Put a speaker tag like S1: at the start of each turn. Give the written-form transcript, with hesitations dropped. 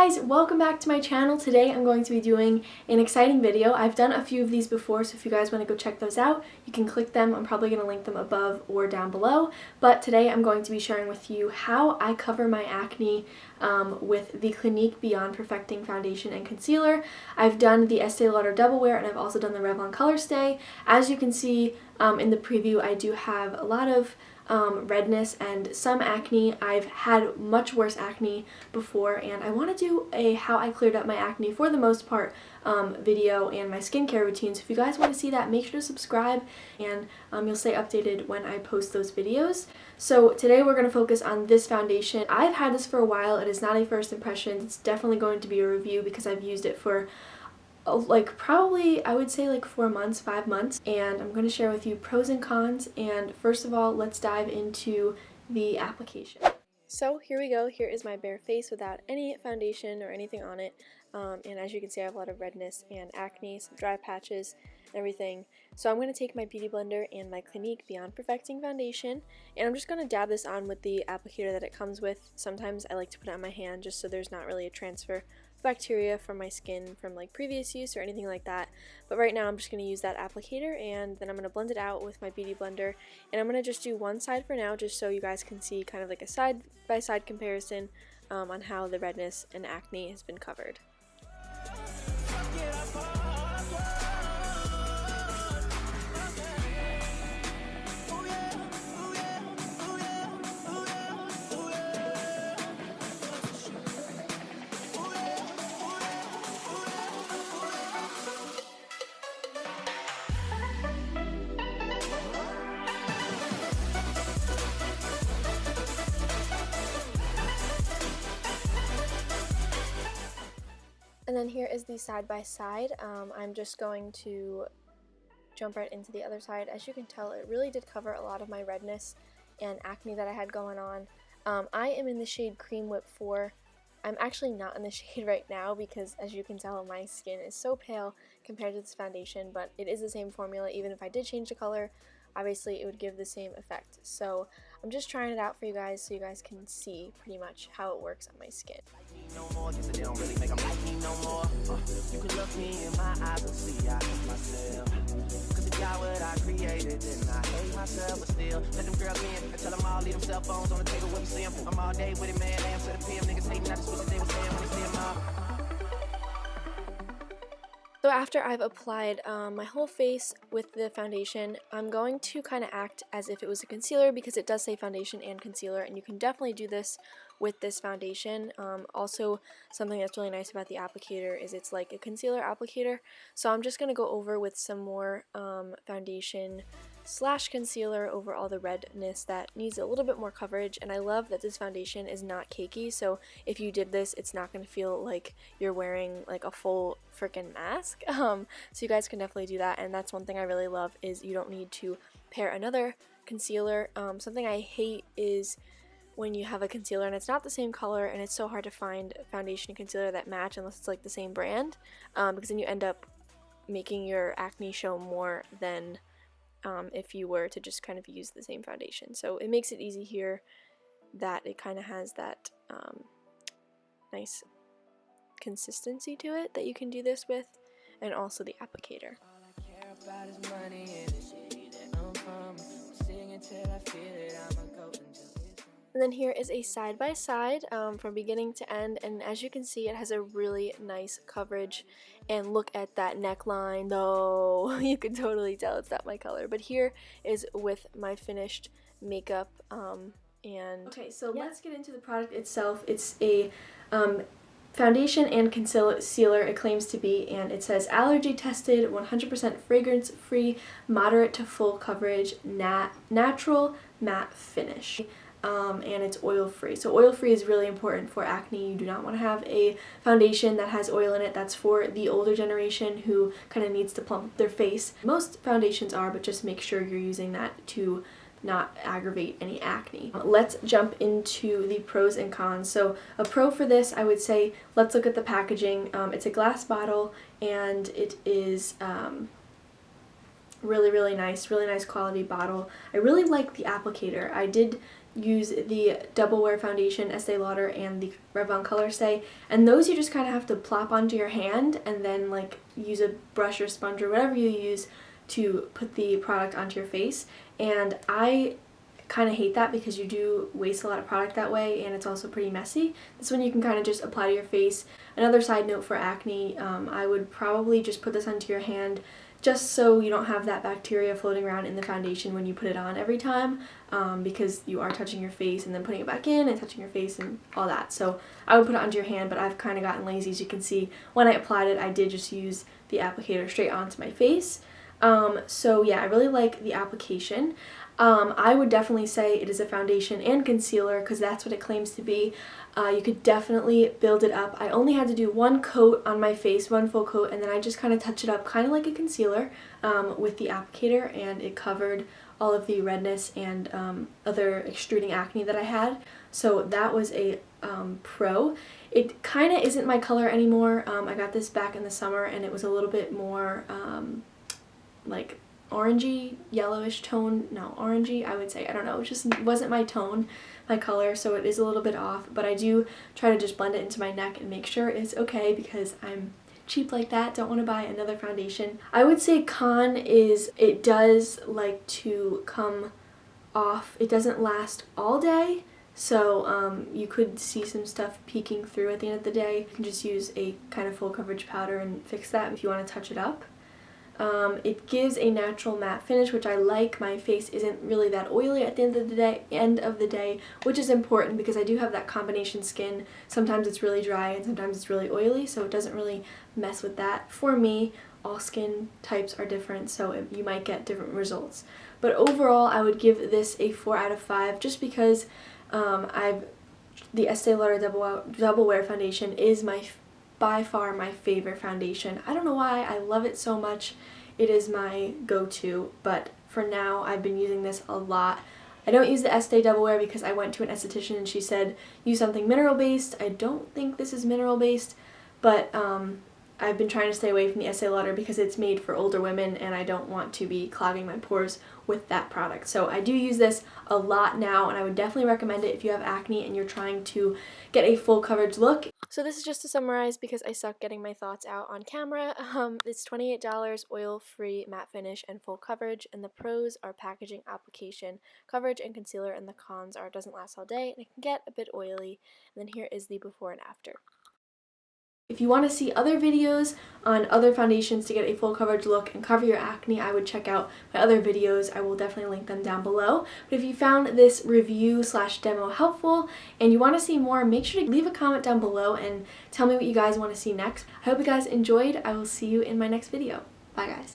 S1: guys, welcome back to my channel. Today I'm going to be doing an exciting video. I've done a few of these before, so if you guys want to go check those out, you can click them. I'm probably going to link them above or down below. But today I'm going to be sharing with you how I cover my acne with the Clinique Beyond Perfecting Foundation and Concealer. I've done the Estee Lauder Double Wear and I've also done the Revlon Color Stay. As you can see in the preview, I do have a lot of redness and some acne. I've had much worse acne before, and I want to do a how I cleared up my acne for the most part video and my skincare routine. So if you guys want to see that, make sure to subscribe and you'll stay updated when I post those videos. So today we're going to focus on this foundation. I've had this for a while. It is not a first impression. It's definitely going to be a review because I've used it for probably I would say 4 months, 5 months, and I'm going to share with you pros and cons. And first of all, let's dive into the application. So here we go. Here is my bare face without any foundation or anything on it, and as you can see, I have a lot of redness and acne, some dry patches and everything. So I'm going to take my beauty blender and my Clinique Beyond Perfecting foundation, and I'm just going to dab this on with the applicator that it comes with. Sometimes I like to put it on my hand just so there's not really a transfer bacteria from my skin from previous use or anything like that. But right now I'm just going to use that applicator, and then I'm going to blend it out with my beauty blender, and I'm going to just do one side for now just so you guys can see kind of like a side by side comparison on how the redness and acne has been covered. And then here is the side by side. I'm just going to jump right into the other side. As you can tell, it really did cover a lot of my redness and acne that I had going on. I am in the shade Cream Whip 4. I'm actually not in the shade right now because, as you can tell, my skin is so pale compared to this foundation, but it is the same formula. Even if I did change the color, obviously it would give the same effect. So I'm just trying it out for you guys so you guys can see pretty much how it works on my skin. No more, cause they don't really make them like me no more. You can look me in my eyes and see I hate myself. Cause if y'all what I created, then I hate myself. But still, let them girls in and tell them all leave them cell phones on the table when you see them. I'm all day with it, man. AM to the PM. Niggas hating, I just wish that they was saying when they see them all. So after I've applied my whole face with the foundation, I'm going to kind of act as if it was a concealer because it does say foundation and concealer, and you can definitely do this with this foundation. Also, something that's really nice about the applicator is it's like a concealer applicator. So I'm just going to go over with some more foundation / concealer over all the redness that needs a little bit more coverage. And I love that this foundation is not cakey, so if you did this, it's not going to feel like you're wearing a full freaking mask. So you guys can definitely do that, and that's one thing I really love is you don't need to pair another concealer. Something I hate is when you have a concealer and it's not the same color, and it's so hard to find foundation and concealer that match unless it's the same brand, because then you end up making your acne show more than if you were to just kind of use the same foundation. So it makes it easy here that it kind of has that nice consistency to it that you can do this with, and also the applicator. All I care about is money and the city that I'm from. Sing until I feel it, I'm a goat until it's done. And then here is a side by side from beginning to end, and as you can see, it has a really nice coverage. And look at that neckline, though. You can totally tell it's not my color. But here is with my finished makeup. Okay, so let's get into the product itself. It's a foundation and concealer, it claims to be, and it says allergy tested, 100% fragrance free, moderate to full coverage, natural matte finish. And it's oil free. So oil free is really important for acne. You do not want to have a foundation that has oil in it. That's for the older generation who kind of needs to plump up their face. Most foundations are, but just make sure you're using that to not aggravate any acne. Let's jump into the pros and cons. So a pro for this, I would say, let's look at the packaging. It's a glass bottle, and it is really nice quality bottle. I really like the applicator. I did use the Double Wear Foundation, Estee Lauder, and the Revlon Color Stay, and those you just kind of have to plop onto your hand and then like use a brush or sponge or whatever you use to put the product onto your face. And I kind of hate that because you do waste a lot of product that way, and it's also pretty messy. This one you can kind of just apply to your face. Another side note for acne, I would probably just put this onto your hand just so you don't have that bacteria floating around in the foundation when you put it on every time, because you are touching your face and then putting it back in and touching your face and all that. So I would put it onto your hand, but I've kind of gotten lazy. As you can see, when I applied it, I did just use the applicator straight onto my face. So yeah, I really like the application. I would definitely say it is a foundation and concealer because that's what it claims to be. You could definitely build it up. I only had to do one coat on my face, one full coat, and then I just kind of touch it up kind of like a concealer with the applicator, and it covered all of the redness and other extruding acne that I had. So that was a pro. It kind of isn't my color anymore. I got this back in the summer and it was a little bit more like orangey, yellowish tone. No, orangey, I would say. I don't know. It just wasn't my tone, my color, so it is a little bit off. But I do try to just blend it into my neck and make sure it's okay because I'm cheap like that. Don't want to buy another foundation. I would say con is it does like to come off. It doesn't last all day. So you could see some stuff peeking through at the end of the day. You can just use a kind of full coverage powder and fix that if you want to touch it up. It gives a natural matte finish, which I like. My face isn't really that oily at the end of the day, which is important because I do have that combination skin. Sometimes it's really dry and sometimes it's really oily, so it doesn't really mess with that. For me, all skin types are different, so you might get different results. But overall, I would give this a 4 out of 5 just because the Estee Lauder Double Wear Foundation is by far my favorite foundation. I don't know why, I love it so much. It is my go-to, but for now I've been using this a lot. I don't use the Estee Double Wear because I went to an esthetician and she said use something mineral based. I don't think this is mineral based, but I've been trying to stay away from the Estee Lauder because it's made for older women and I don't want to be clogging my pores with that product. So I do use this a lot now, and I would definitely recommend it if you have acne and you're trying to get a full coverage look. So this is just to summarize because I suck getting my thoughts out on camera. It's $28, oil-free matte finish and full coverage, and the pros are packaging, application, coverage, and concealer, and the cons are it doesn't last all day and it can get a bit oily. And then here is the before and after. If you want to see other videos on other foundations to get a full coverage look and cover your acne, I would check out my other videos. I will definitely link them down below. But if you found this review/demo helpful and you want to see more, make sure to leave a comment down below and tell me what you guys want to see next. I hope you guys enjoyed. I will see you in my next video. Bye guys.